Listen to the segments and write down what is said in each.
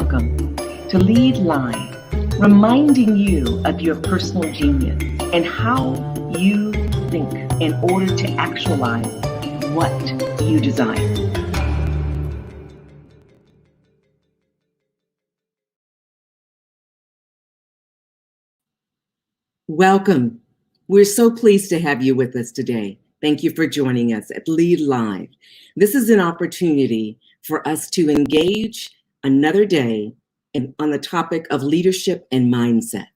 Welcome to Lead Live, reminding you of your personal genius and how you think in order to actualize what you desire. Welcome. We're so pleased to have you with us today. Thank you for joining us at Lead Live. This is an opportunity for us to engage another day on the topic of leadership and mindset.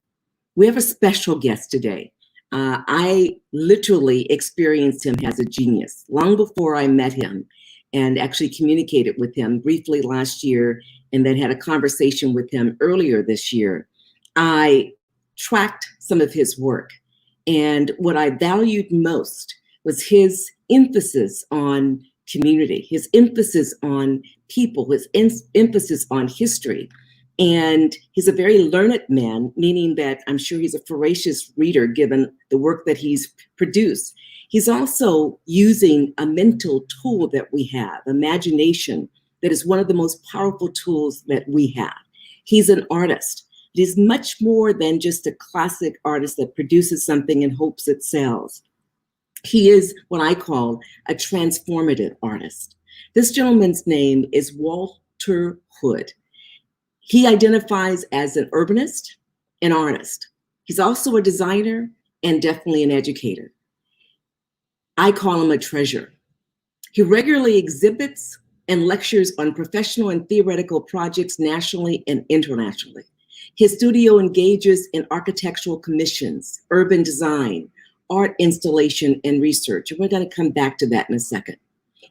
We have a special guest today. I literally experienced him as a genius long before I met him and actually communicated with him briefly last year and then had a conversation with him earlier this year. I tracked some of his work, and what I valued most was his emphasis on community, his emphasis on people, his emphasis on history. And he's a very learned man, meaning that I'm sure he's a voracious reader given the work that he's produced. He's also using a mental tool that we have, imagination, that is one of the most powerful tools that we have. He's an artist. He's much more than just a classic artist that produces something and hopes it sells. He is what I call a transformative artist. This gentleman's name is Walter Hood. He identifies as an urbanist, an artist. He's also a designer and definitely an educator. I call him a treasure. He regularly exhibits and lectures on professional and theoretical projects nationally and internationally. His studio engages in architectural commissions, urban design, art installation, and research. And we're going to come back to that in a second.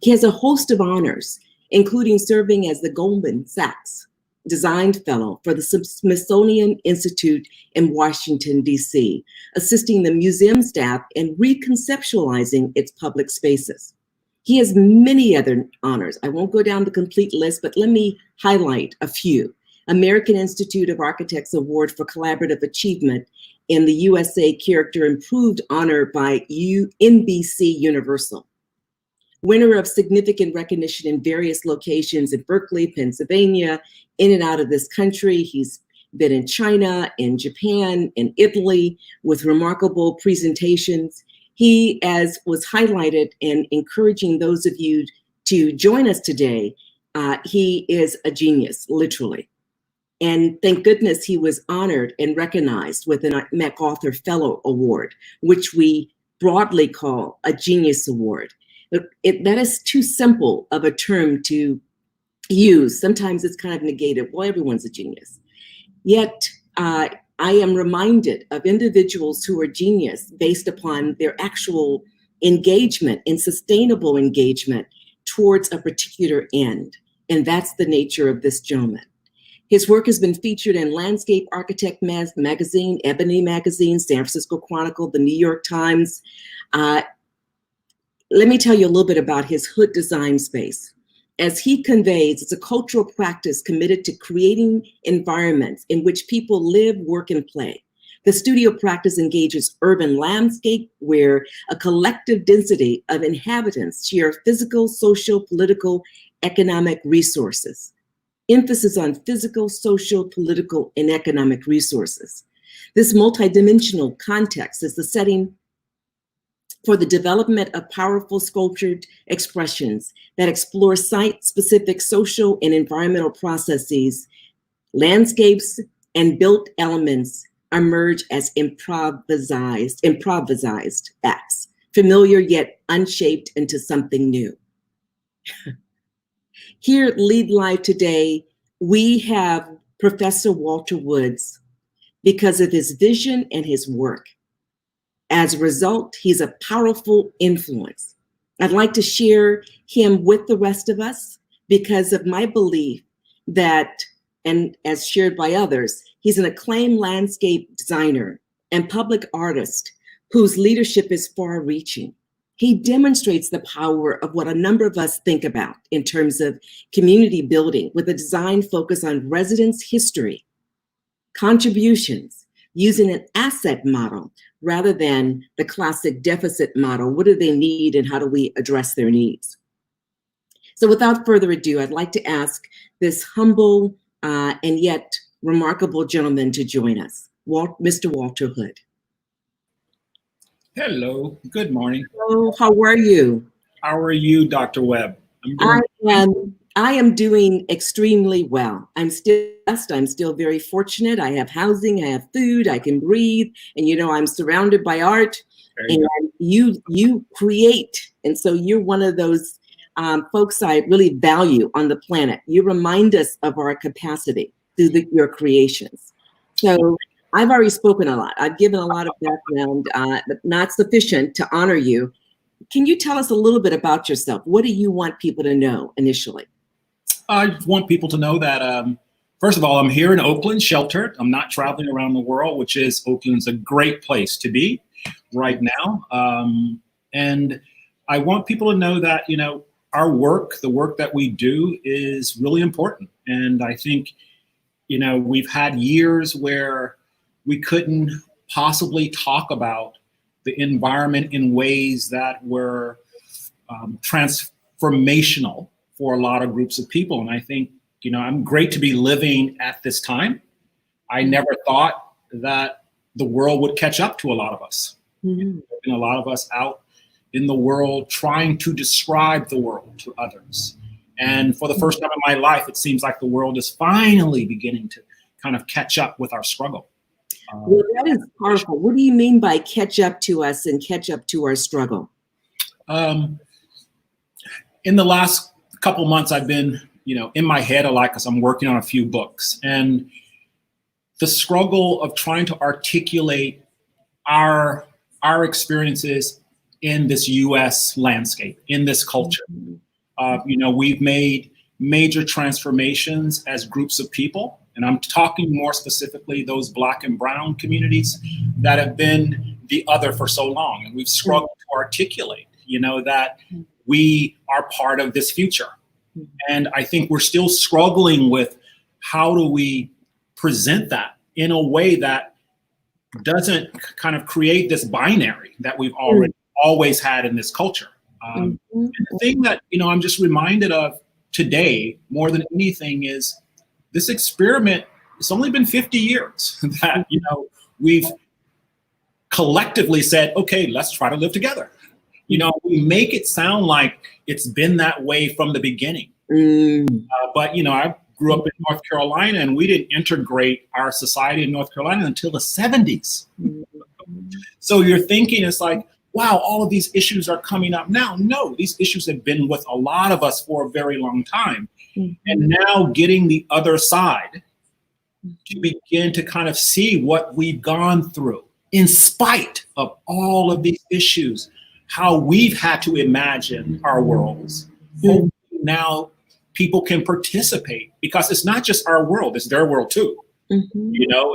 He has a host of honors, including serving as the Goldman Sachs Design Fellow for the Smithsonian Institute in Washington, D.C., assisting the museum staff in reconceptualizing its public spaces. He has many other honors. I won't go down the complete list, but let me highlight a few. American Institute of Architects Award for Collaborative Achievement in the USA Character Improved honor by NBC Universal. Winner of significant recognition in various locations in Berkeley, Pennsylvania, in and out of this country. He's been in China, in Japan, in Italy with remarkable presentations. He, as was highlighted and encouraging those of you to join us today, he is a genius, literally. And thank goodness he was honored and recognized with an MacArthur Fellow Award, which we broadly call a Genius Award. That is too simple of a term to use. Sometimes it's kind of negated. Well, everyone's a genius. Yet I am reminded of individuals who are genius based upon their actual engagement and sustainable engagement towards a particular end. And that's the nature of this gentleman. His work has been featured in Landscape Architect Magazine, Ebony Magazine, San Francisco Chronicle, the New York Times. Let me tell you a little bit about his Hood design space. As he conveys, it's a cultural practice committed to creating environments in which people live, work, and play. The studio practice engages urban landscape where a collective density of inhabitants share physical, social, political, economic resources. Emphasis on physical, social, political, and economic resources. This multidimensional context is the setting for the development of powerful sculptured expressions that explore site-specific social and environmental processes. Landscapes and built elements emerge as improvised acts, familiar yet unshaped into something new. Here at Lead Live today, we have Professor Walter Woods because of his vision and his work. As a result, he's a powerful influence. I'd like to share him with the rest of us because of my belief that, and as shared by others, he's an acclaimed landscape designer and public artist whose leadership is far-reaching. He demonstrates the power of what a number of us think about in terms of community building with a design focus on residents' history, contributions, using an asset model rather than the classic deficit model. What do they need and how do we address their needs? So without further ado, I'd like to ask this humble and yet remarkable gentleman to join us, Mr. Walter Hood. Hello, good morning. Hello, how are you? How are you, Dr. Webb? I am doing extremely well. I'm still blessed. I'm still very fortunate. I have housing, I have food, I can breathe, and I'm surrounded by art. And you create, and so you're one of those folks I really value on the planet. You remind us of our capacity through your creations. So I've already spoken a lot. I've given a lot of background, but not sufficient to honor you. Can you tell us a little bit about yourself? What do you want people to know initially? I want people to know that, first of all, I'm here in Oakland, sheltered. I'm not traveling around the world, which is Oakland's a great place to be right now. And I want people to know that, our work, the work that we do is really important. And I think, we've had years where we couldn't possibly talk about the environment in ways that were transformational for a lot of groups of people. And I think, I'm great to be living at this time. I never thought that the world would catch up to a lot of us. Mm-hmm. And a lot of us out in the world trying to describe the world to others. And for the first time in my life, it seems like the world is finally beginning to kind of catch up with our struggle. Well, that is powerful. What do you mean by catch up to us and catch up to our struggle? In the last couple months, I've been, in my head a lot because I'm working on a few books. And the struggle of trying to articulate our experiences in this U.S. landscape, in this culture. We've made major transformations as groups of people. And I'm talking more specifically those Black and Brown communities that have been the other for so long. And we've struggled to articulate, that we are part of this future. And I think we're still struggling with how do we present that in a way that doesn't kind of create this binary that we've always had in this culture. And the thing that, I'm just reminded of today more than anything is this experiment. It's only been 50 years that, we've collectively said, okay, let's try to live together. We make it sound like it's been that way from the beginning. But, I grew up in North Carolina and we didn't integrate our society in North Carolina until the 70s. So you're thinking it's like, wow, all of these issues are coming up now. No, these issues have been with a lot of us for a very long time. And now getting the other side to begin to kind of see what we've gone through in spite of all of these issues, how we've had to imagine our worlds. Hopefully now people can participate because it's not just our world, it's their world too.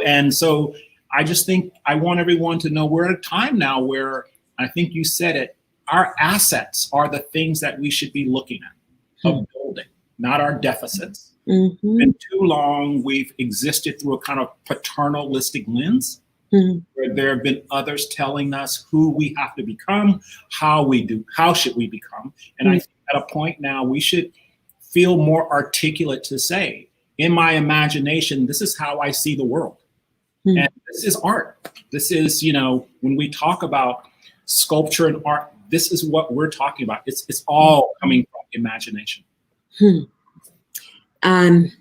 And so I just think I want everyone to know we're at a time now where I think you said it, our assets are the things that we should be looking at, of building, not our deficits. Been too long, we've existed through a kind of paternalistic lens, where there have been others telling us who we have to become, how should we become. And I think at a point now, we should feel more articulate to say, in my imagination, this is how I see the world. And this is art. This is, when we talk about sculpture and art, this is what we're talking about. It's all coming from imagination. There's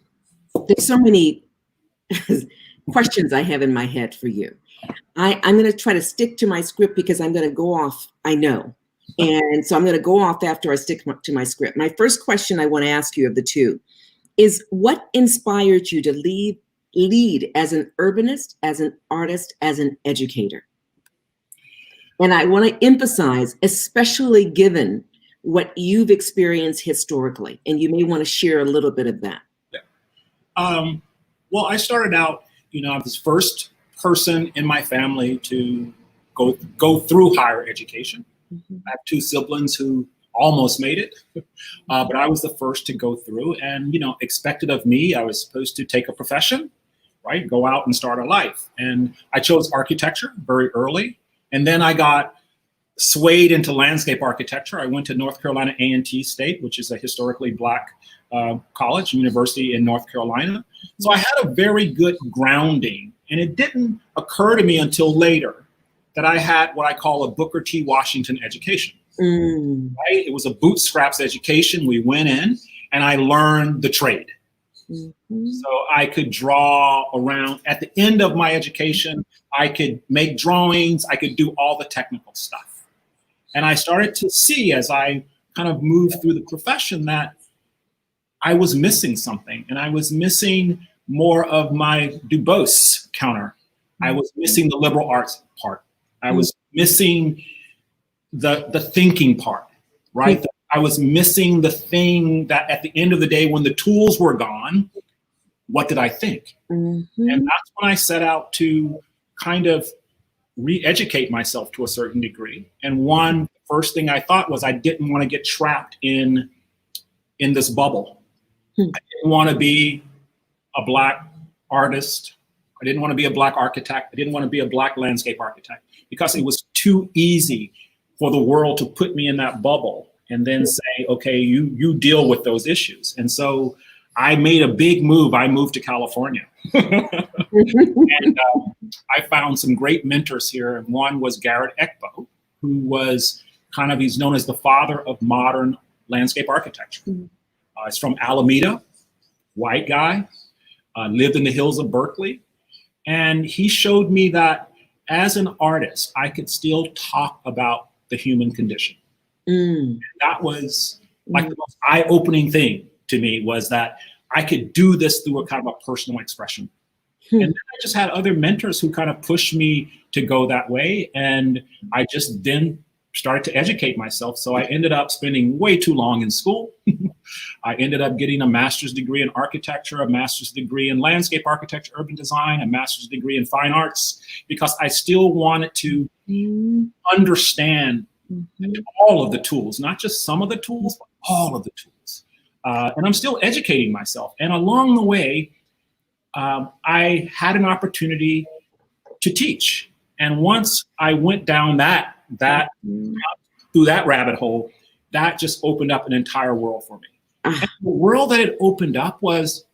so many questions I have in my head for you. I'm going to try to stick to my script because I'm going to go off, I know. And so I'm going to go off after I stick to my script. My first question I want to ask you of the two is, what inspired you to lead as an urbanist, as an artist, as an educator? And I want to emphasize, especially given what you've experienced historically, and you may want to share a little bit of that. Well, I started out, I was the first person in my family to go through higher education. I have two siblings who almost made it, but I was the first to go through, and, expected of me, I was supposed to take a profession, right? Go out and start a life. And I chose architecture very early. And then I got swayed into landscape architecture. I went to North Carolina A&T State, which is a historically Black college, university in North Carolina. So I had a very good grounding, and it didn't occur to me until later that I had what I call a Booker T. Washington education. Right? It was a bootstraps education. We went in and I learned the trade. So I could draw around. At the end of my education, I could make drawings. I could do all the technical stuff. And I started to see, as I kind of moved through the profession, that I was missing something, and I was missing more of my Du Bois counter. I was missing the liberal arts part. I was missing the thinking part, right? I was missing the thing that at the end of the day, when the tools were gone, what did I think? And that's when I set out to kind of re-educate myself to a certain degree. And first thing I thought was I didn't want to get trapped in this bubble. I didn't want to be a Black artist. I didn't want to be a Black architect. I didn't want to be a Black landscape architect, because it was too easy for the world to put me in that bubble and then say, okay, you deal with those issues. And so I made a big move. I moved to California. And I found some great mentors here. And one was Garrett Ekbo, who was he's known as the father of modern landscape architecture. He's from Alameda, white guy, lived in the hills of Berkeley. And he showed me that as an artist, I could still talk about the human condition. And that was like the most eye-opening thing to me, was that I could do this through a kind of a personal expression. And then I just had other mentors who kind of pushed me to go that way. And I just then started to educate myself. So I ended up spending way too long in school. I ended up getting a master's degree in architecture, a master's degree in landscape architecture, urban design, a master's degree in fine arts, because I still wanted to understand all of the tools, not just some of the tools, but all of the tools. And I'm still educating myself. And along the way, I had an opportunity to teach. And once I went down through that rabbit hole, that just opened up an entire world for me. And the world that it opened up was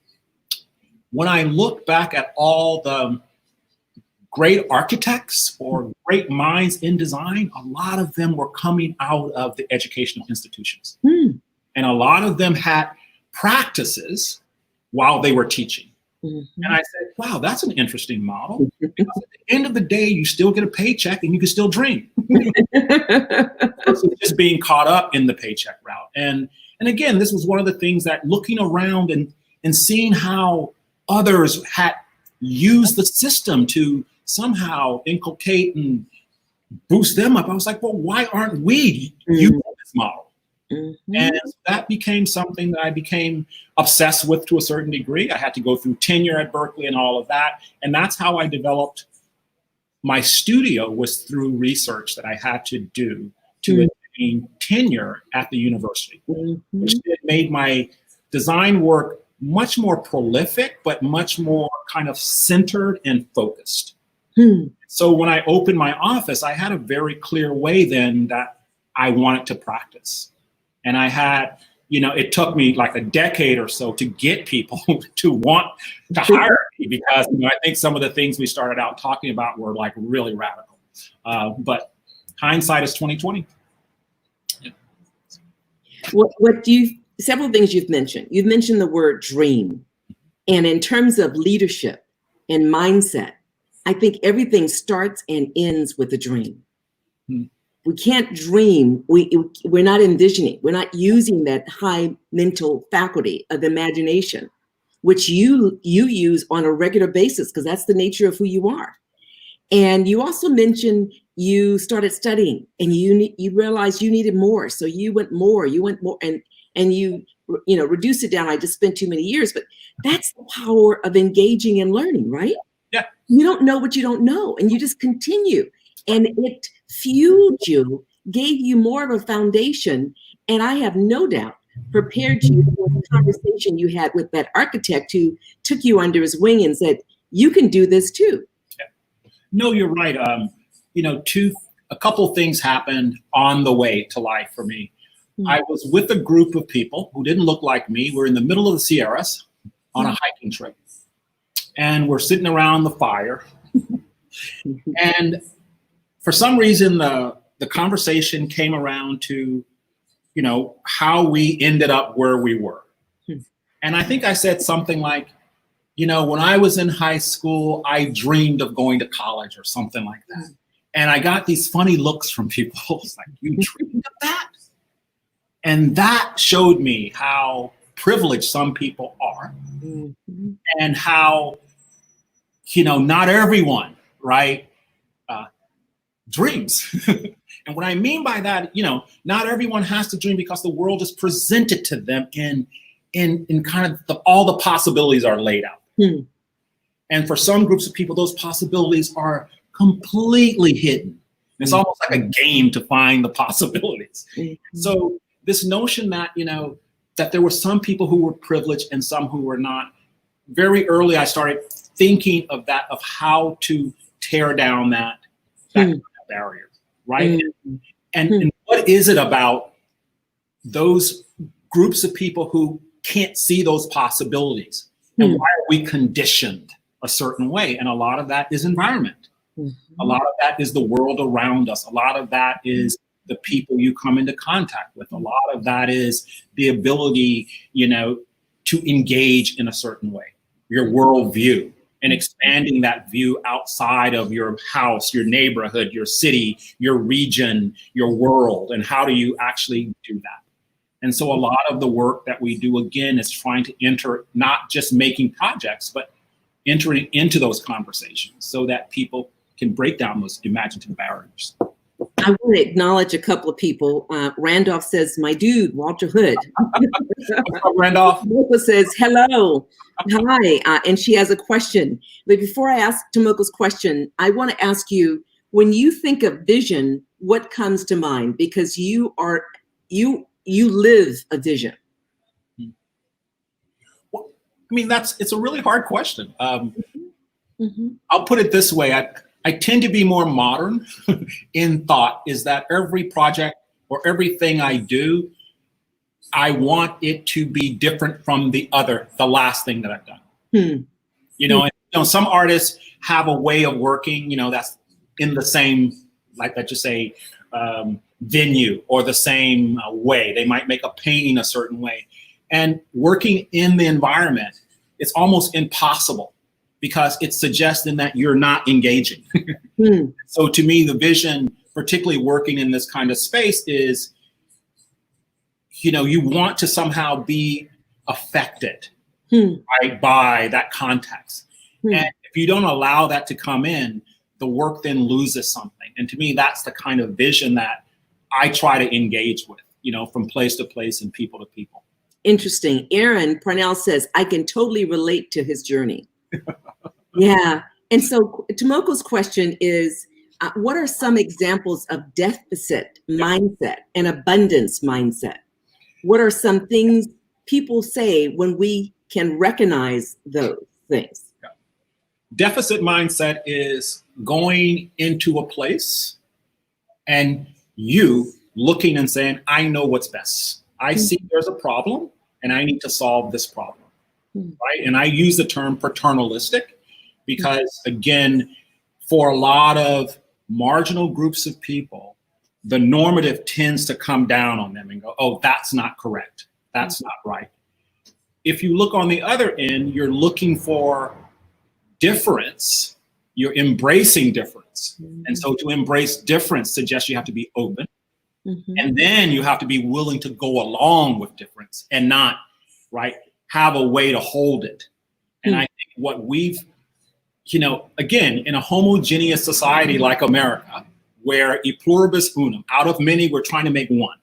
when I look back at all the great architects or great minds in design, a lot of them were coming out of the educational institutions. And a lot of them had practices while they were teaching. And I said, wow, that's an interesting model. Because at the end of the day, you still get a paycheck and you can still dream. It's just being caught up in the paycheck route. And again, this was one of the things that looking around and seeing how others had used the system to somehow inculcate and boost them up, I was like, well, why aren't we using this model? And that became something that I became obsessed with to a certain degree. I had to go through tenure at Berkeley and all of that. And that's how I developed my studio, was through research that I had to do to attain tenure at the university, which made my design work much more prolific, but much more kind of centered and focused. So when I opened my office, I had a very clear way then that I wanted to practice. And I had, it took me like a decade or so to get people to want to hire me, because I think some of the things we started out talking about were like really radical. But hindsight is 20/20. Yeah. Several things you've mentioned. You've mentioned the word dream. And in terms of leadership and mindset, I think everything starts and ends with a dream. We can't dream. We're not envisioning. We're not using that high mental faculty of imagination, which you use on a regular basis, because that's the nature of who you are. And you also mentioned you started studying and you realized you needed more. So you went more, and you reduced it down. I just spent too many years, but that's the power of engaging and learning, right? Yeah. You don't know what you don't know, and you just continue. And it fueled you, gave you more of a foundation, and I have no doubt prepared you for the conversation you had with that architect who took you under his wing and said, you can do this too. Yeah. No, you're right. A couple things happened on the way to life for me. I was with a group of people who didn't look like me. We're in the middle of the Sierras on a hiking trip. and we're sitting around the fire. And for some reason, the conversation came around to, you know, how we ended up where we were. And I think I said something like, you know, when I was in high school, I dreamed of going to college or something like that. And I got these funny looks from people. It's like, you dreamed of that? And that showed me how privileged some people are, and how, you know, not everyone, right, dreams. And what I mean by that, you know, not everyone has to dream because the world is presented to them in kind of all the possibilities are laid out. And for some groups of people, those possibilities are completely hidden. It's almost like a game to find the possibilities. So this notion that, you know, that there were some people who were privileged and some who were not, very early I started thinking of that, of how to tear down that barrier, right? And what is it about those groups of people who can't see those possibilities? And why are we conditioned a certain way? And a lot of that is environment. A lot of that is the world around us. A lot of that is the people you come into contact with. A lot of that is the ability, you know, to engage in a certain way, your worldview, and expanding that view outside of your house, your neighborhood, your city, your region, your world. And how do you actually do that? And so a lot of the work that we do, again, is trying to enter, not just making projects, but entering into those conversations so that people can break down those imaginative barriers. I want to acknowledge a couple of people. Randolph says, my dude, Walter Hood. What's up, Randolph? Tomoko says, hello, hi, and she has a question. But before I ask Tomoko's question, I want to ask you, when you think of vision, what comes to mind? Because you live a vision. Well, I mean, it's a really hard question. I'll put it this way. I tend to be more modern in thought, is that every project or everything I do, I want it to be different from the last thing that I've done. You know, and, you know, some artists have a way of working, you know, that's in the same, like let's just say, venue or the same way. They might make a painting a certain way. And working in the environment, it's almost impossible, because it's suggesting that you're not engaging. So to me, the vision, particularly working in this kind of space, is, you know, you want to somehow be affected right, by that context. And if you don't allow that to come in, the work then loses something. And to me, that's the kind of vision that I try to engage with, you know, from place to place and people to people. Interesting. Aaron Parnell says, I can totally relate to his journey. Yeah. And so Tomoko's question is, what are some examples of deficit mindset and abundance mindset? What are some things people say when we can recognize those things? Deficit mindset is going into a place and you looking and saying, I know what's best. I see there's a problem and I need to solve this problem, right? And I use the term paternalistic because, again, for a lot of marginal groups of people, the normative tends to come down on them and go, oh, that's not correct. That's not right. If you look on the other end, you're looking for difference. You're embracing difference. And so to embrace difference suggests you have to be open. And then you have to be willing to go along with difference and not, right, have a way to hold it. And I think what we've, you know, again, in a homogeneous society like America, where e pluribus unum, out of many, we're trying to make one,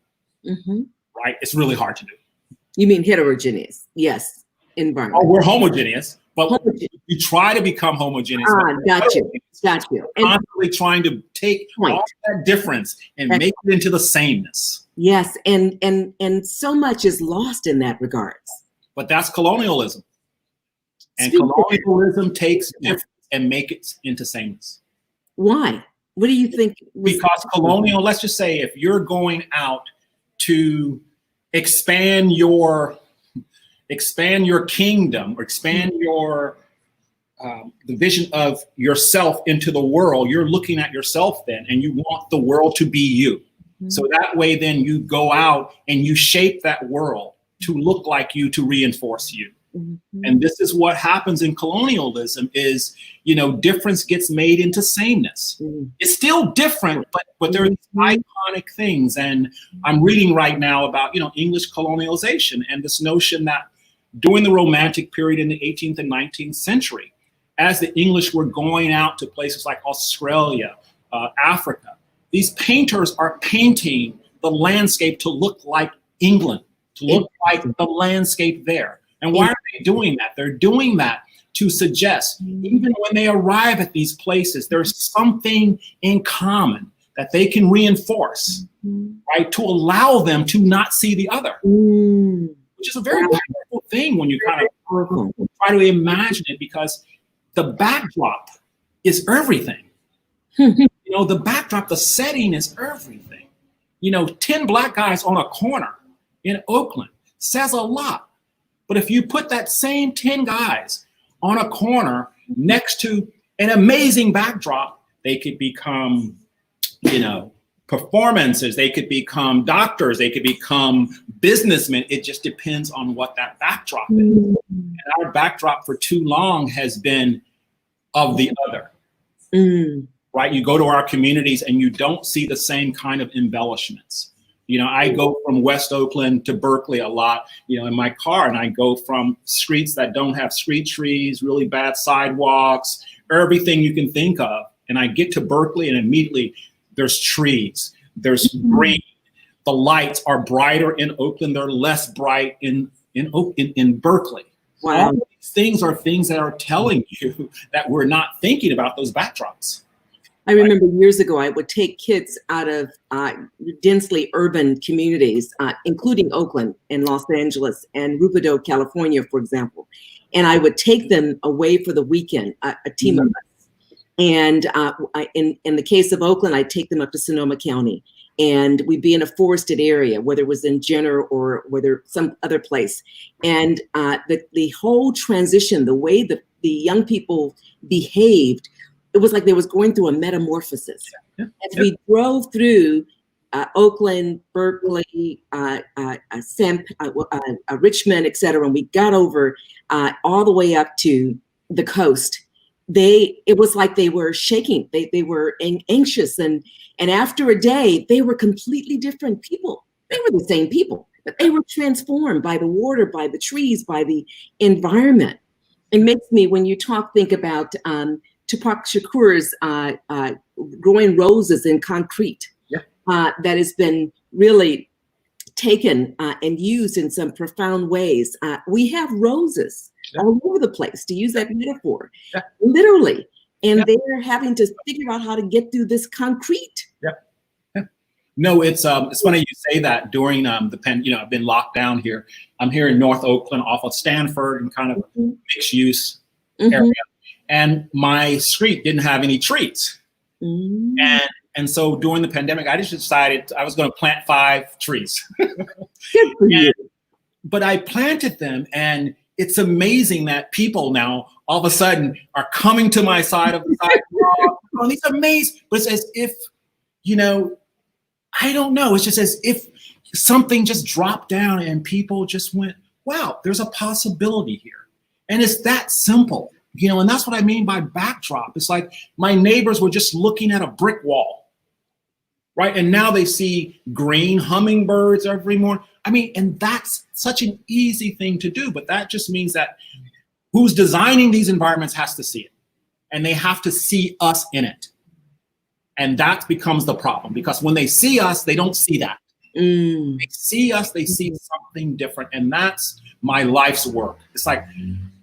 right? It's really hard to do. You mean heterogeneous? Yes, environment. Oh, we're homogeneous, but you try to become homogeneous. Got you. Constantly trying to take all that difference and make it into the sameness. Yes, and so much is lost in that regards. But that's colonialism. And colonialism takes difference and make it into sameness. Why? What do you think? Because colonial, let's just say if you're going out to expand your kingdom or expand your the vision of yourself into the world, you're looking at yourself then, and you want the world to be you. So that way, then you go out and you shape that world to look like you, to reinforce you. And this is what happens in colonialism is, difference gets made into sameness. It's still different, but there are these iconic things. And I'm reading right now about, English colonialization and this notion that during the Romantic period in the 18th and 19th century, as the English were going out to places like Australia, Africa, these painters are painting the landscape to look like England, to look like the landscape there. And why are they doing that? They're doing that to suggest, even when they arrive at these places, there's something in common that they can reinforce, right? To allow them to not see the other, which is a very powerful thing when you kind of try to imagine it, because the backdrop is everything. The backdrop, the setting is everything. 10 black guys on a corner in Oakland says a lot. But if you put that same 10 guys on a corner next to an amazing backdrop, they could become, performances, they could become doctors, they could become businessmen. It just depends on what that backdrop is. And our backdrop for too long has been of the other. Right? You go to our communities and you don't see the same kind of embellishments. I go from West Oakland to Berkeley a lot, in my car, and I go from streets that don't have street trees, really bad sidewalks, everything you can think of. And I get to Berkeley and immediately there's trees, there's green. The lights are brighter in Oakland, they're less bright in Berkeley. Wow. All these things are things that are telling you that we're not thinking about those backdrops. I remember years ago, I would take kids out of densely urban communities, including Oakland and Los Angeles and Rubidoux, California, for example. And I would take them away for the weekend, a team of us. And in the case of Oakland, I'd take them up to Sonoma County. And we'd be in a forested area, whether it was in Jenner or whether some other place. And the whole transition, the way that the young people behaved, it was like they was going through a metamorphosis. As we drove through Oakland, Berkeley, Richmond, et cetera, and we got over all the way up to the coast, it was like they were shaking. They were anxious, and after a day, they were completely different people. They were the same people, but they were transformed by the water, by the trees, by the environment. It makes me, when you think about Tupac Shakur's growing roses in concrete, that has been really taken and used in some profound ways. We have roses all over the place, to use that metaphor, literally. And they're having to figure out how to get through this concrete. No, it's funny you say that. During the I've been locked down here. I'm here in North Oakland off of Stanford and kind of a mixed use area. And my street didn't have any trees. And so during the pandemic, I just decided I was going to plant 5 trees. Good for you. But I planted them, and it's amazing that people now all of a sudden are coming to my side of the sidewalk. Oh, it's amazing. But it's as if, I don't know. It's just as if something just dropped down and people just went, wow, there's a possibility here. And it's that simple. And that's what I mean by backdrop. It's like my neighbors were just looking at a brick wall, right? And now they see green hummingbirds every morning. And that's such an easy thing to do, but that just means that who's designing these environments has to see it, and they have to see us in it. And that becomes the problem, because when they see us, they don't see that. They see us, they see something different. And that's my life's work. It's like,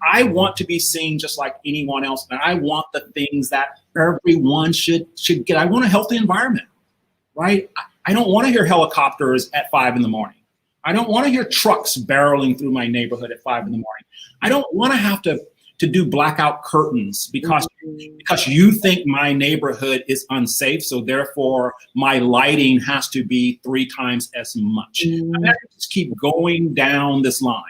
I want to be seen just like anyone else. And I want the things that everyone should get. I want a healthy environment, right? I don't want to hear helicopters at 5 in the morning. I don't want to hear trucks barreling through my neighborhood at 5 in the morning. I don't want to have to do blackout curtains because you think my neighborhood is unsafe, so therefore my lighting has to be 3 times as much. I have to just keep going down this line.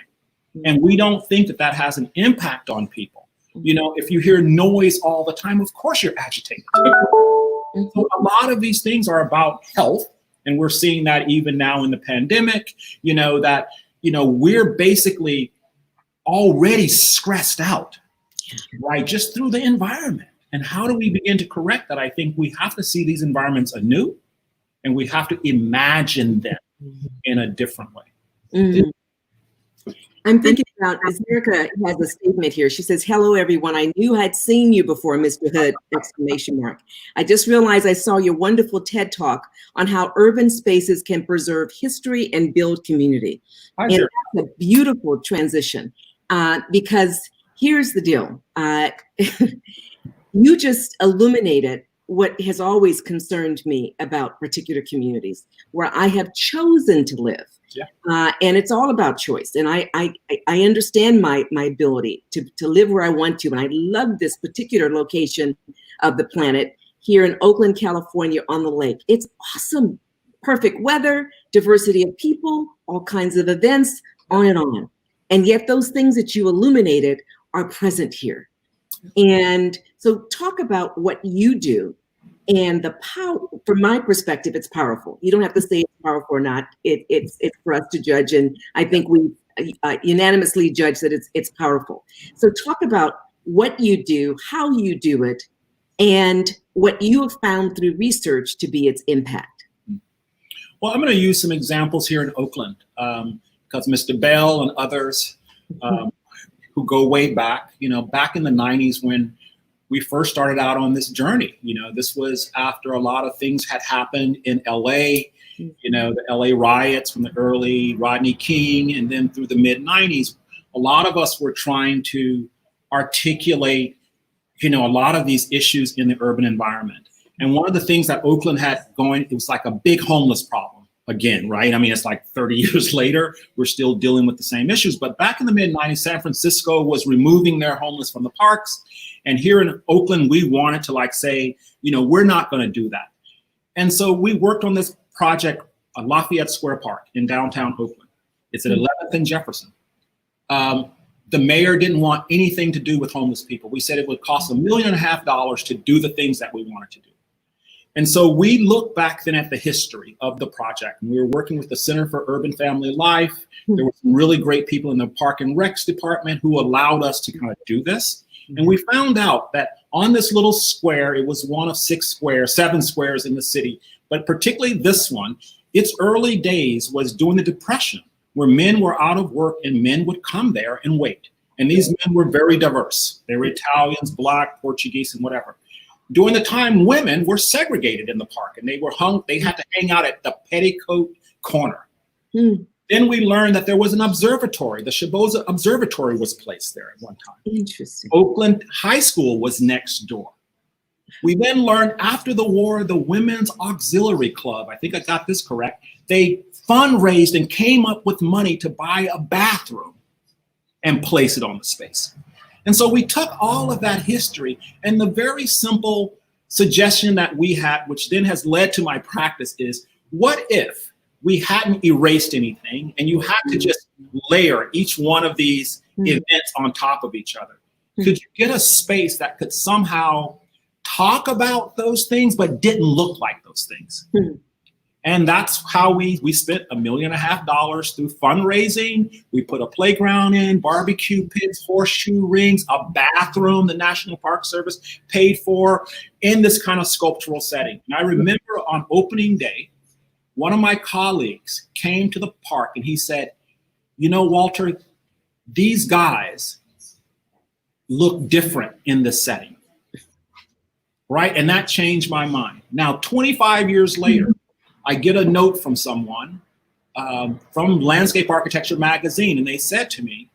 And we don't think that has an impact on people. You know, if you hear noise all the time, of course you're agitated. So a lot of these things are about health, and we're seeing that even now in the pandemic, you know, that, you know, we're basically already stressed out, right, just through the environment. And how do we begin to correct that? I think we have to see these environments anew, and we have to imagine them in a different way. Mm-hmm. I'm thinking about, as Erica has a statement here. She says, "Hello, everyone. I knew I'd seen you before, Mr. Hood, exclamation mark. I just realized I saw your wonderful TED Talk on how urban spaces can preserve history and build community." Hi, and sir. that's a beautiful transition, because here's the deal. You just illuminated what has always concerned me about particular communities where I have chosen to live. Yeah. And it's all about choice. And I understand my ability to live where I want to. And I love this particular location of the planet here in Oakland, California on the lake. It's awesome. Perfect weather, diversity of people, all kinds of events, on and on. And yet those things that you illuminated are present here. And so talk about what you do. And the power, from my perspective, it's powerful. You don't have to say it's powerful or not. It's for us to judge. And I think we unanimously judge that it's powerful. So talk about what you do, how you do it, and what you have found through research to be its impact. Well, I'm going to use some examples here in Oakland, because Mr. Bell and others who go way back, you know, back in the 90s when we first started out on this journey. You know, this was after a lot of things had happened in LA, you know, the LA riots from the early Rodney King, and then through the mid 90s, a lot of us were trying to articulate, you know, a lot of these issues in the urban environment. And one of the things that Oakland had going, it was like a big homeless problem again, right? I mean, it's like 30 years later, we're still dealing with the same issues. But back in the mid 90s, San Francisco was removing their homeless from the parks. And here in Oakland, we wanted to like say, you know, we're not going to do that. And so we worked on this project on Lafayette Square Park in downtown Oakland. It's at 11th and Jefferson. The mayor didn't want anything to do with homeless people. We said it would cost $1.5 million to do the things that we wanted to do. And so we looked back then at the history of the project. And we were working with the Center for Urban Family Life. There were some really great people in the Park and Recs department who allowed us to kind of do this. And we found out that on this little square, it was one of 7 squares in the city, but particularly this one, its early days was during the Depression, where men were out of work and men would come there and wait. And these men were very diverse. They were Italians, Black, Portuguese, and whatever. During the time, women were segregated in the park, and they had to hang out at the Petticoat corner. Then we learned that there was an observatory. The Shaboza Observatory was placed there at one time. Interesting. Oakland High School was next door. We then learned after the war, the Women's Auxiliary Club, I think I got this correct, they fundraised and came up with money to buy a bathroom and place it on the space. And so we took all of that history, and the very simple suggestion that we had, which then has led to my practice, is what if we hadn't erased anything and you had to just layer each one of these events on top of each other? Could you get a space that could somehow talk about those things but didn't look like those things? And that's how we spent $1.5 million through fundraising. We put a playground in, barbecue pits, horseshoe rings, a bathroom the National Park Service paid for in this kind of sculptural setting. And I remember on opening day, one of my colleagues came to the park and he said, you know, Walter, these guys look different in this setting, right? And that changed my mind. Now, 25 years later, I get a note from someone from Landscape Architecture magazine, and they said to me,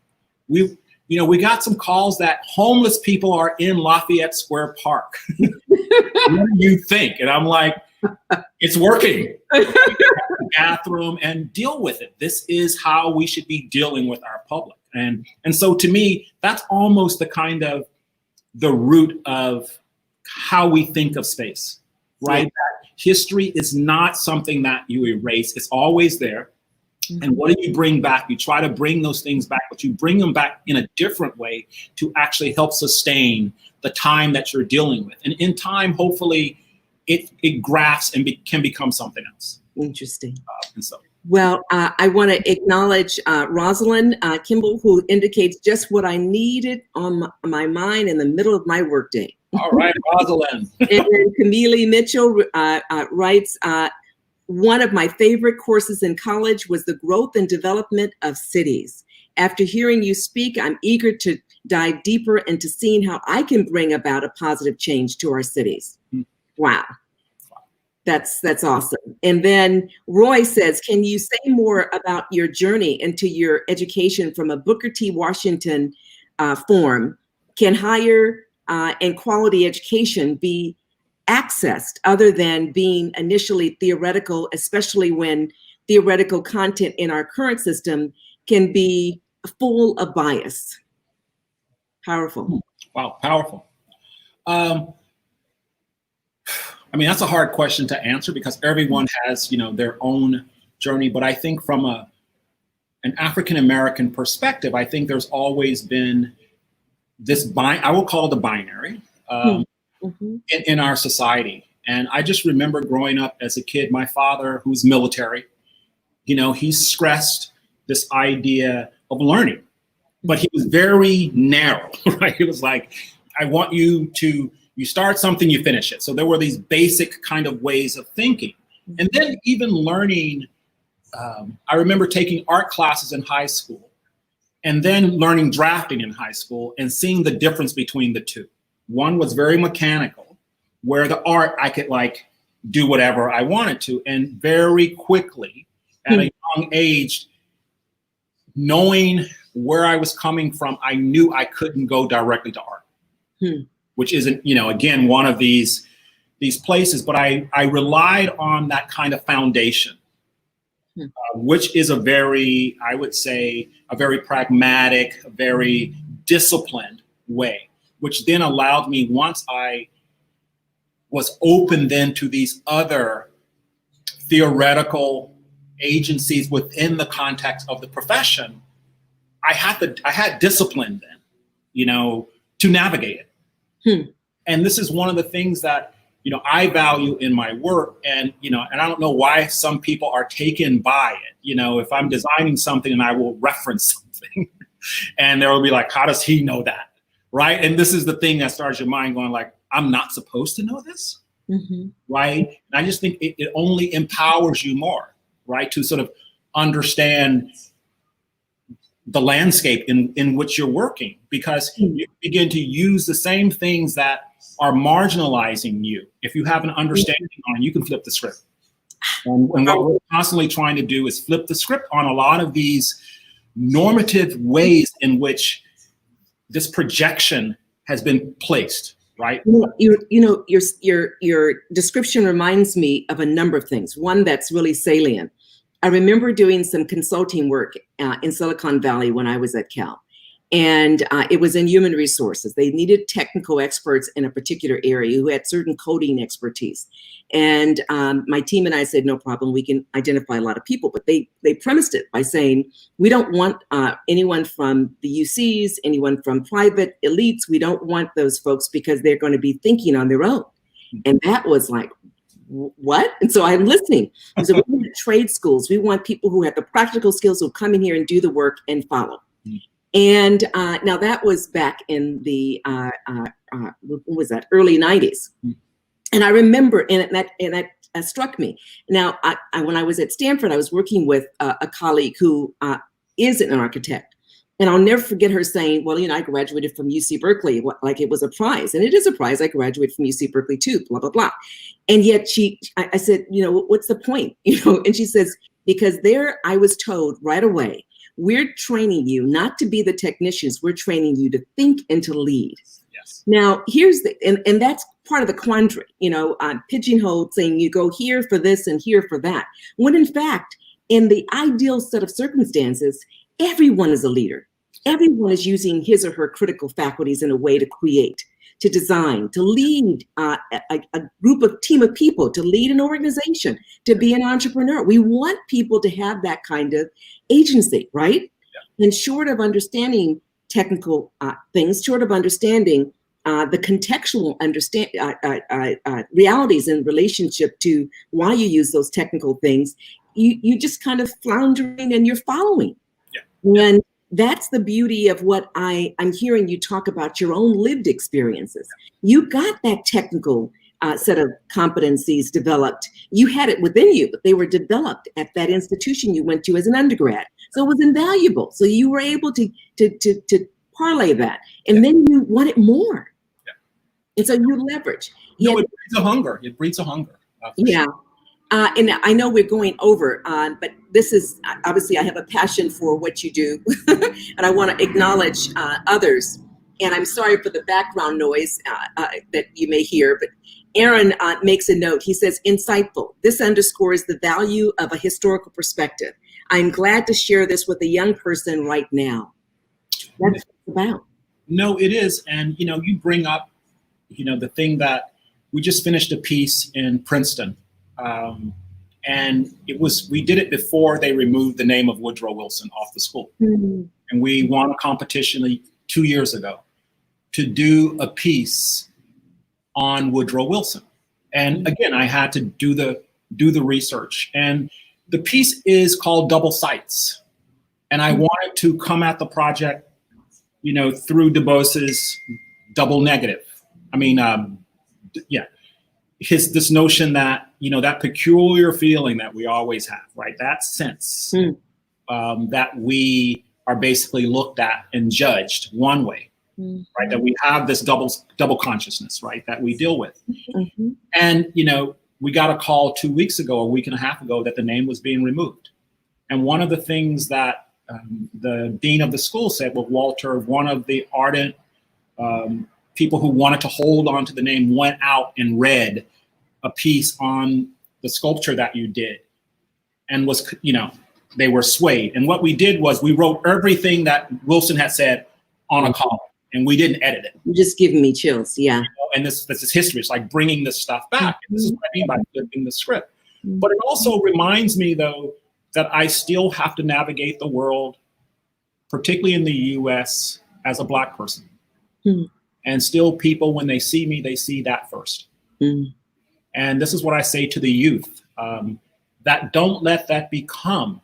we got some calls that homeless people are in Lafayette Square Park. What do you think? And I'm like, it's working. Bathroom and deal with it. This is how we should be dealing with our public. And so to me, that's almost the kind of the root of how we think of space, right? That history is not something that you erase. It's always there. And what do you bring back? You try to bring those things back, but you bring them back in a different way to actually help sustain the time that you're dealing with. And in time, hopefully, it grasps and can become something else. Interesting. And so. Well, I want to acknowledge Rosalind Kimball, who indicates just what I needed on my mind in the middle of my workday. All right, Rosalind. And then Camille Mitchell writes, one of my favorite courses in college was the growth and development of cities. After hearing you speak, I'm eager to dive deeper into seeing how I can bring about a positive change to our cities. Wow. That's awesome. And then Roy says, can you say more about your journey into your education from a Booker T. Washington form? Can higher and quality education be accessed other than being initially theoretical, especially when theoretical content in our current system can be full of bias? Powerful. Wow, powerful. I mean, that's a hard question to answer because everyone has, their own journey. But I think from an African-American perspective, I think there's always been this, I will call it the binary in our society. And I just remember growing up as a kid, my father, who's military, he stressed this idea of learning, but he was very narrow, right? He was like, I want you start something, you finish it. So there were these basic kind of ways of thinking. And then even learning, I remember taking art classes in high school and then learning drafting in high school and seeing the difference between the two. One was very mechanical, where the art I could do whatever I wanted to. And very quickly at a young age, knowing where I was coming from, I knew I couldn't go directly to art. Which isn't, again, one of these places, but I relied on that kind of foundation, which is I would say, a very pragmatic, a very disciplined way, which then allowed me, once I was open then to these other theoretical agencies within the context of the profession, I had discipline then, to navigate it. And this is one of the things that, I value in my work. And, and I don't know why some people are taken by it. If I'm designing something and I will reference something and there will be like, how does he know that? Right. And this is the thing that starts your mind going like, I'm not supposed to know this. Right. And I just think it only empowers you more, right, to sort of understand the landscape in which you're working, because you begin to use the same things that are marginalizing you. If you have an understanding on it, you can flip the script. And what we're constantly trying to do is flip the script on a lot of these normative ways in which this projection has been placed, right? Your description reminds me of a number of things. One that's really salient. I remember doing some consulting work in Silicon Valley when I was at Cal, and it was in human resources. They needed technical experts in a particular area who had certain coding expertise. And my team and I said, no problem, we can identify a lot of people, but they premised it by saying, we don't want anyone from the UCs, anyone from private elites. We don't want those folks because they're going to be thinking on their own. And that was like, what? And so I'm listening. So we want trade schools. We want people who have the practical skills who come in here and do the work and follow. And now that was back in the, what was that, early 90s. And I remember, and that struck me. Now, when I was at Stanford, I was working with a colleague who is an architect. And I'll never forget her saying, well, I graduated from UC Berkeley, like it was a prize. And it is a prize. I graduated from UC Berkeley too, blah, blah, blah. And yet I said, what's the point? And she says, because there I was told right away, we're training you not to be the technicians. We're training you to think and to lead. Yes. Now, here's and that's part of the quandary, pigeonholed, saying you go here for this and here for that. When in fact, in the ideal set of circumstances, everyone is a leader. Everyone is using his or her critical faculties in a way to create, to design, to lead a team of people, to lead an organization, to be an entrepreneur. We want people to have that kind of agency, right? Yeah. And short of understanding technical things, short of understanding the contextual realities in relationship to why you use those technical things, you just kind of floundering and you're following. Yeah. And that's the beauty of what I'm hearing you talk about, your own lived experiences. You got that technical set of competencies developed. You had it within you, but they were developed at that institution you went to as an undergrad. So it was invaluable. So you were able to parlay that. And then you wanted more. Yeah. And so you leverage. No, it breeds a hunger. It breeds a hunger. Yeah. Sure. And I know we're going over, but this is, obviously I have a passion for what you do and I want to acknowledge others. And I'm sorry for the background noise that you may hear, but Aaron makes a note. He says, insightful. This underscores the value of a historical perspective. I'm glad to share this with a young person right now. That's what it's about. No, it is. And, you bring up, the thing that we just finished a piece in Princeton. And we did it before they removed the name of Woodrow Wilson off the school. Mm-hmm. And we won a competition 2 years ago to do a piece on Woodrow Wilson. And again, I had to do the research. And the piece is called Double Sights. And I wanted to come at the project, through Du Bois's double negative. I mean, this notion that, that peculiar feeling that we always have, right? That sense that we are basically looked at and judged one way, right? That we have this double consciousness, right? That we deal with. Mm-hmm. And, we got a call 2 weeks ago, a week and a half ago, that the name was being removed. And one of the things that the dean of the school said, well, Walter, one of the ardent people who wanted to hold on to the name went out and read a piece on the sculpture that you did and was, they were swayed. And what we did was we wrote everything that Wilson had said on a column and we didn't edit it. You're just giving me chills. Yeah. And this is history. It's like bringing this stuff back. And this is what I mean by flipping the script. But it also reminds me, though, that I still have to navigate the world, particularly in the US, as a Black person. And still people, when they see me, they see that first. And this is what I say to the youth, that don't let that become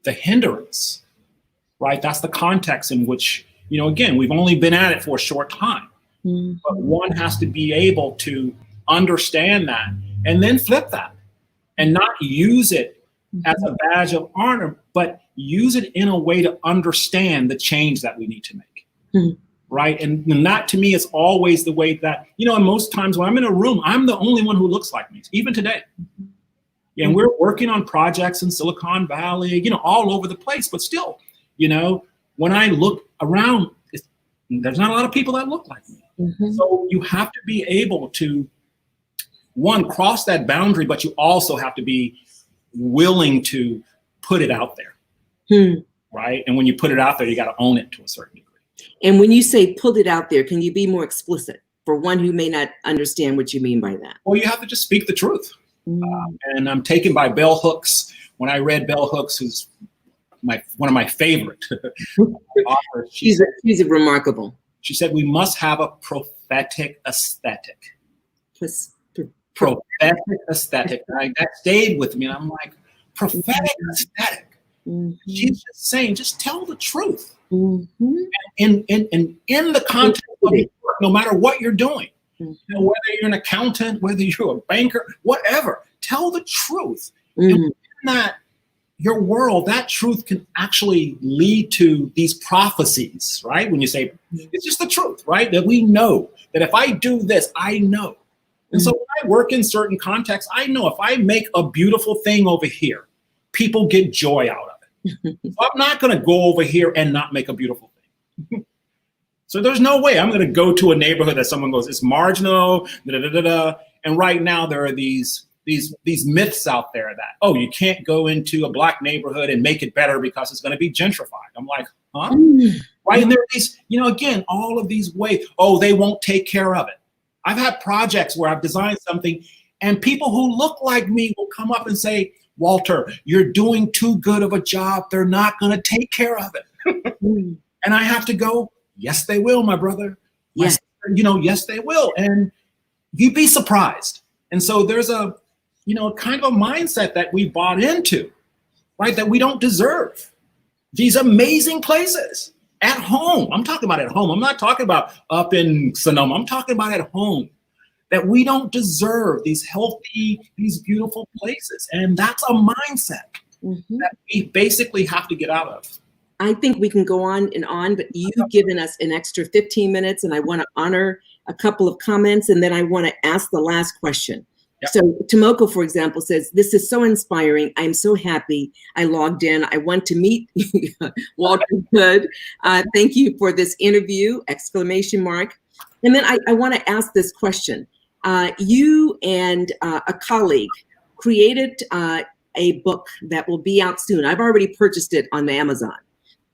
the hindrance, right? That's the context in which, again, we've only been at it for a short time. But one has to be able to understand that and then flip that and not use it as a badge of honor, but use it in a way to understand the change that we need to make. Right. And that to me is always the way that, and most times when I'm in a room, I'm the only one who looks like me, even today. Yeah, and we're working on projects in Silicon Valley, all over the place. But still, when I look around, there's not a lot of people that look like me. So you have to be able to, one, cross that boundary, but you also have to be willing to put it out there. Right. And when you put it out there, you got to own it to a certain degree. And when you say put it out there, can you be more explicit for one who may not understand what you mean by that? Well, you have to just speak the truth. And I'm taken by Bell Hooks. When I read Bell Hooks, who's one of my favorite authors, she's remarkable. She said, we must have a prophetic aesthetic. Prophetic aesthetic. That stayed with me. And I'm like, prophetic aesthetic. She's just saying, just tell the truth. And in the context of your work, no matter what you're doing, whether you're an accountant, whether you're a banker, whatever, tell the truth. And in that, your world, that truth can actually lead to these prophecies, right? When you say, it's just the truth, right? That we know that if I do this, I know. And so when I work in certain contexts, I know if I make a beautiful thing over here, people get joy out of it. So I'm not going to go over here and not make a beautiful thing. So there's no way I'm going to go to a neighborhood that someone goes, it's marginal, and right now there are these myths out there that, oh, you can't go into a Black neighborhood and make it better because it's going to be gentrified. I'm like, Huh? Right? And there are these, again, all of these ways. Oh, they won't take care of it. I've had projects where I've designed something and people who look like me will come up and say, Walter, you're doing too good of a job. They're not going to take care of it. And I have to go, yes, they will, my brother. Yes. Yes, they will. And you'd be surprised. And so there's a, kind of a mindset that we bought into, right? That we don't deserve these amazing places at home. I'm talking about at home. I'm not talking about up in Sonoma. I'm talking about at home, that we don't deserve these healthy, these beautiful places. And that's a mindset that we basically have to get out of. I think we can go on and on, but you've given us an extra 15 minutes and I want to honor a couple of comments and then I want to ask the last question. Yep. So Tomoko, for example, says, this is so inspiring. I'm so happy I logged in. I want to meet Walter Hood. Thank you for this interview, ! And then I want to ask this question. You and a colleague created a book that will be out soon. I've already purchased it on Amazon.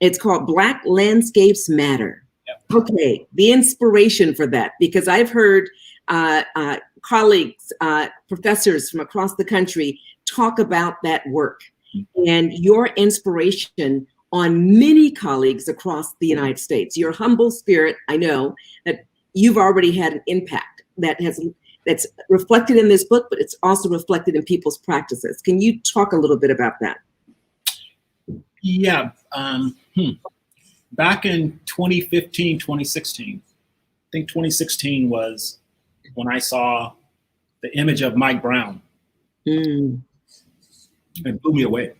It's called Black Landscapes Matter. Yep. Okay, the inspiration for that, because I've heard colleagues, professors from across the country talk about that work and your inspiration on many colleagues across the United States. Your humble spirit, I know that you've already had an impact that's reflected in this book, but it's also reflected in people's practices. Can you talk a little bit about that? Yeah. Back in 2015, 2016, I think 2016 was when I saw the image of Mike Brown. It blew me away.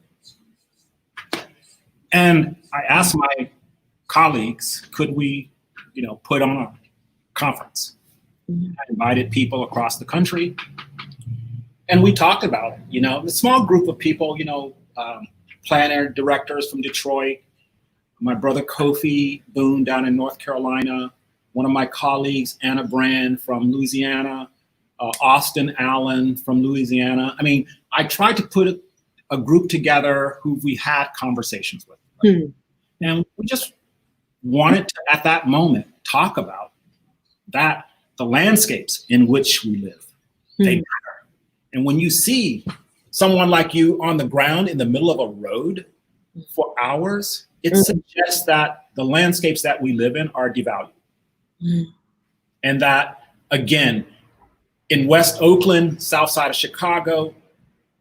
And I asked my colleagues, could we, put on a conference? I invited people across the country and we talked about it, a small group of people, planner directors from Detroit, my brother Kofi Boone down in North Carolina, one of my colleagues, Anna Brand from Louisiana, Austin Allen from Louisiana. I mean, I tried to put a group together who we had conversations with. Right? And we just wanted to, at that moment, talk about that, the landscapes in which we live. They matter. And when you see someone like you on the ground in the middle of a road for hours, it suggests that the landscapes that we live in are devalued. And that, again, in West Oakland, south side of Chicago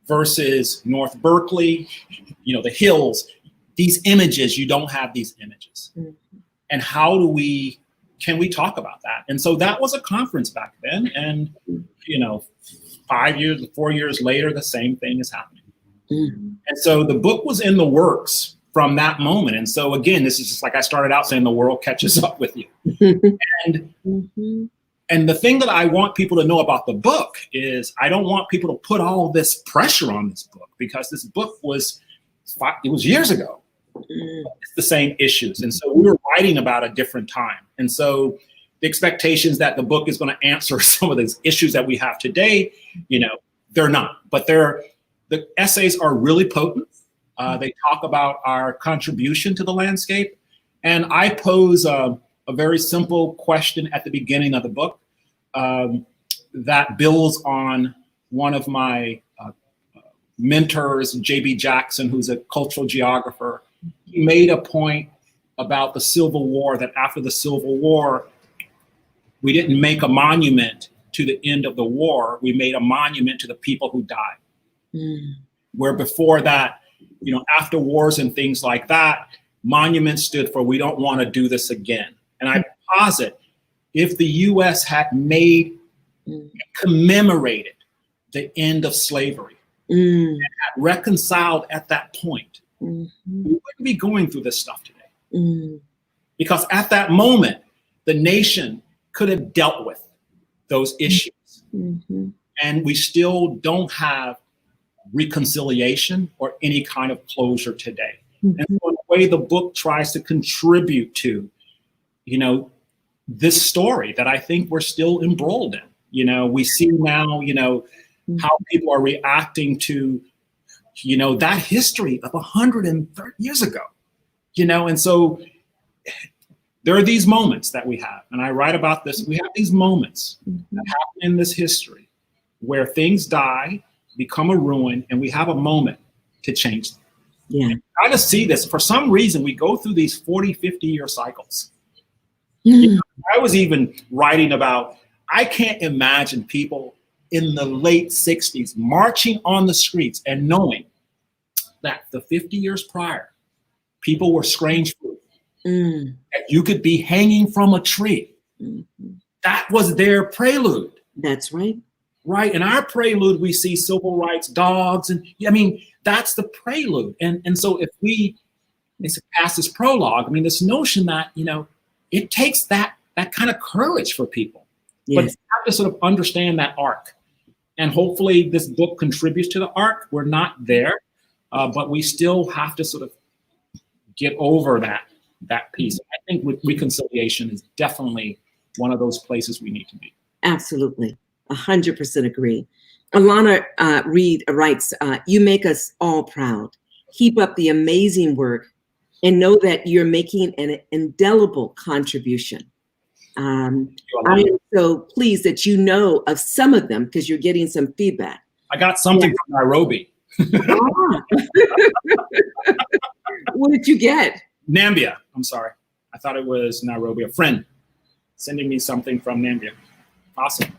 versus North Berkeley, the hills, these images, you don't have these images. And how can we talk about that? And so that was a conference back then. And, 4 years later, the same thing is happening. And so the book was in the works from that moment. And so again, this is just like I started out saying, the world catches up with you. And the thing that I want people to know about the book is I don't want people to put all this pressure on this book, because this book was years ago. It's the same issues. And so we were writing about a different time. And so the expectations that the book is going to answer some of these issues that we have today, they're not. But the essays are really potent. They talk about our contribution to the landscape. And I pose a very simple question at the beginning of the book that builds on one of my mentors, J.B. Jackson, who's a cultural geographer. He made a point about the Civil War, that after the Civil War, we didn't make a monument to the end of the war. We made a monument to the people who died. Where before that, after wars and things like that, monuments stood for, we don't want to do this again. And I posit, if the U.S. had commemorated the end of slavery, and had reconciled at that point, we wouldn't be going through this stuff today. Because at that moment, the nation could have dealt with those issues. And we still don't have reconciliation or any kind of closure today. And so the way the book tries to contribute to, this story that I think we're still embroiled in. We see now, how people are reacting to, that history of 130 years ago. And so there are these moments that we have, and I write about this. We have these moments that happen in this history where things die, become a ruin, and we have a moment to change them. Yeah. I kind of see this. For some reason, we go through these 40, 50-year cycles. I was even writing about, I can't imagine people in the late 60s marching on the streets and knowing that the 50 years prior, people were strange food. That you could be hanging from a tree. That was their prelude. That's right. Right. In our prelude, we see civil rights, dogs, and that's the prelude. And so if we pass this prologue, this notion that, it takes that kind of courage for people. Yes. But you have to sort of understand that arc. And hopefully this book contributes to the arc. We're not there, but we still have to sort of get over that piece. I think reconciliation is definitely one of those places we need to be. Absolutely. 100% agree. Elnora Reed writes, you make us all proud. Keep up the amazing work and know that you're making an indelible contribution. I am so pleased that you know of some of them because you're getting some feedback. I got something from Nairobi. What did you get? Nambia. I'm sorry. I thought it was Nairobi. A friend sending me something from Nambia. Awesome.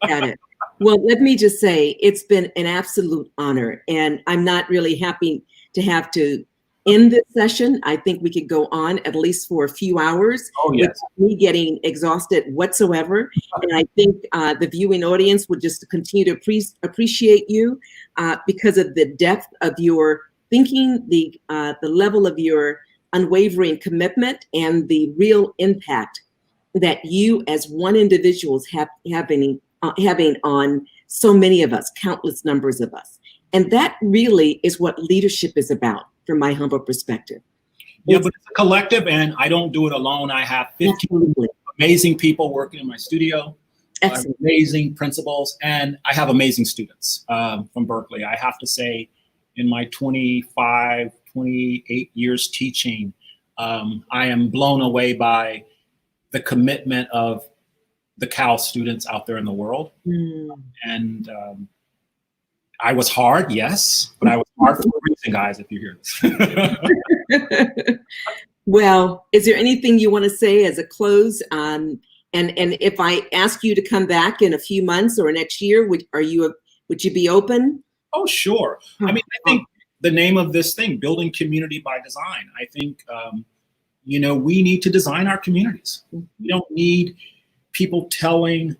Got it. Well, let me just say it's been an absolute honor, and I'm not really happy to have to end this session. I think we could go on at least for a few hours without me getting exhausted whatsoever. And I think the viewing audience would just continue to appreciate you because of the depth of your thinking, the level of your unwavering commitment, and the real impact that you as one individual having on so many of us, countless numbers of us. And that really is what leadership is about, from my humble perspective. Yeah, but it's a collective, and I don't do it alone. I have 15 amazing people working in my studio, amazing principals, and I have amazing students from Berkeley. I have to say, in my 28 years teaching, I am blown away by the commitment of the Cal students out there in the world. And I was hard, yes, but I was hard for a reason, guys, if you hear this. Well, is there anything you want to say as a close? And if I ask you to come back in a few months or next year, would you be open? Oh, sure. I think the name of this thing, Building Community by Design, I think, we need to design our communities. We don't need people telling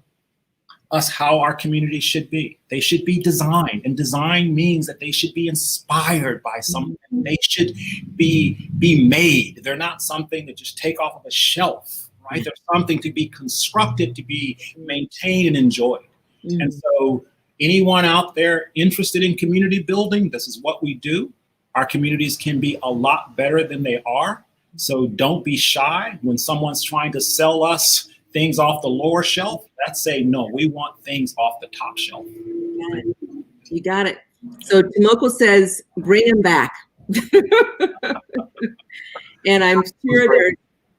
us how our communities should be. They should be designed, and design means that they should be inspired by something. They should be made. They're not something that just take off of a shelf, right? They're something to be constructed, to be maintained and enjoyed. And so anyone out there interested in community building, this is what we do. Our communities can be a lot better than they are. So don't be shy when someone's trying to sell us things off the lower shelf. Let's say, no, we want things off the top shelf. You got it. So Tomoko says, bring them back. And I'm sure there are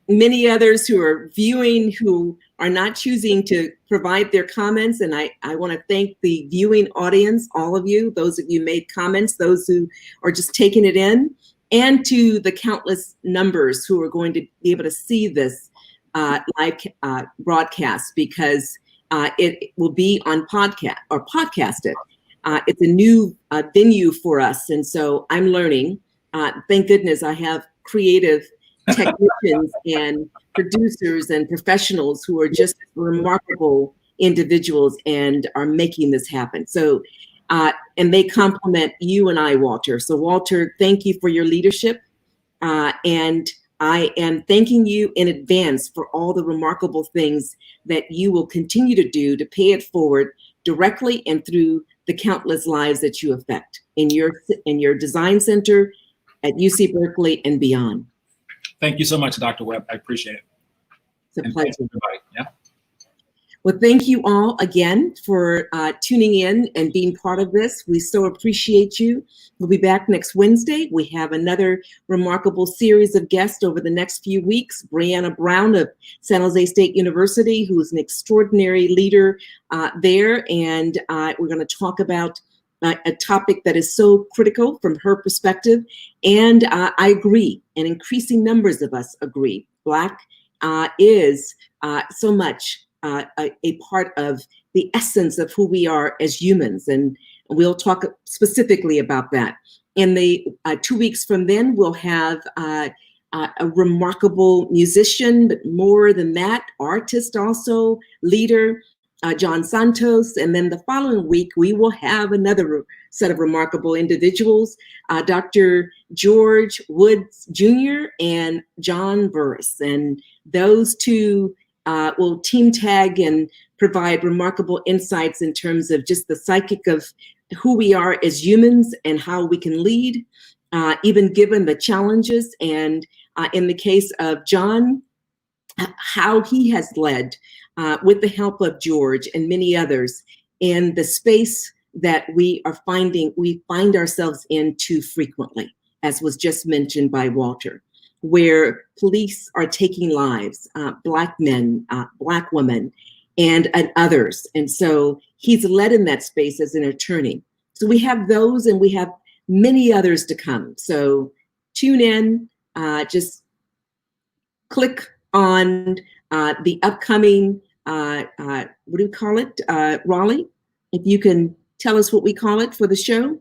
many others who are viewing who are not choosing to provide their comments. And I want to thank the viewing audience, all of you, those of you made comments, those who are just taking it in, and to the countless numbers who are going to be able to see this live broadcast, because it will be on podcast or podcasted. It's a new venue for us. And so I'm learning. Thank goodness I have creative technicians and producers and professionals who are just remarkable individuals and are making this happen. So, and they complement you and I, Walter. So Walter, thank you for your leadership. And I am thanking you in advance for all the remarkable things that you will continue to do to pay it forward directly and through the countless lives that you affect in your design center at UC Berkeley and beyond. Thank you so much, Dr. Webb. I appreciate it. It's a pleasure. Everybody. Yeah. Well, thank you all again for tuning in and being part of this. We so appreciate you. We'll be back next Wednesday. We have another remarkable series of guests over the next few weeks. Brianna Brown of San Jose State University, who is an extraordinary leader there. And we're going to talk about a topic that is so critical from her perspective. And I agree, and increasing numbers of us agree. Black is so much a part of the essence of who we are as humans. And we'll talk specifically about that. In the 2 weeks from then, we'll have a remarkable musician, but more than that, artist also, leader, John Santos. And then the following week, we will have another set of remarkable individuals, Dr. George Woods Jr. and John Burris. And those two will team tag and provide remarkable insights in terms of just the psychic of who we are as humans and how we can lead, even given the challenges. And in the case of John, how he has led with the help of George and many others in the space that we find ourselves in too frequently, as was just mentioned by Walter, where police are taking lives, Black men, Black women, and others. And so he's led in that space as an attorney. So we have those, and we have many others to come. So tune in, just click on the upcoming, what do we call it, Raleigh? If you can tell us what we call it for the show.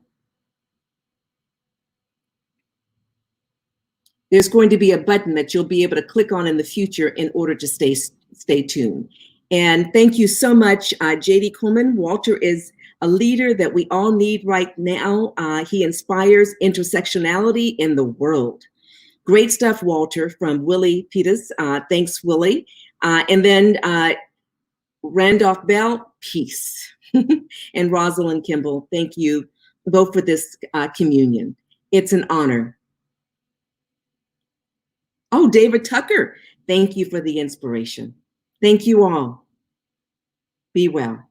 There's going to be a button that you'll be able to click on in the future in order to stay tuned. And thank you so much, J.D. Coleman. Walter is a leader that we all need right now. He inspires intersectionality in the world. Great stuff, Walter, from Willie Peters. Thanks, Willie. And then Randolph Bell, peace. And Rosalind Kimball, thank you both for this communion. It's an honor. Oh, David Tucker, thank you for the inspiration. Thank you all. Be well.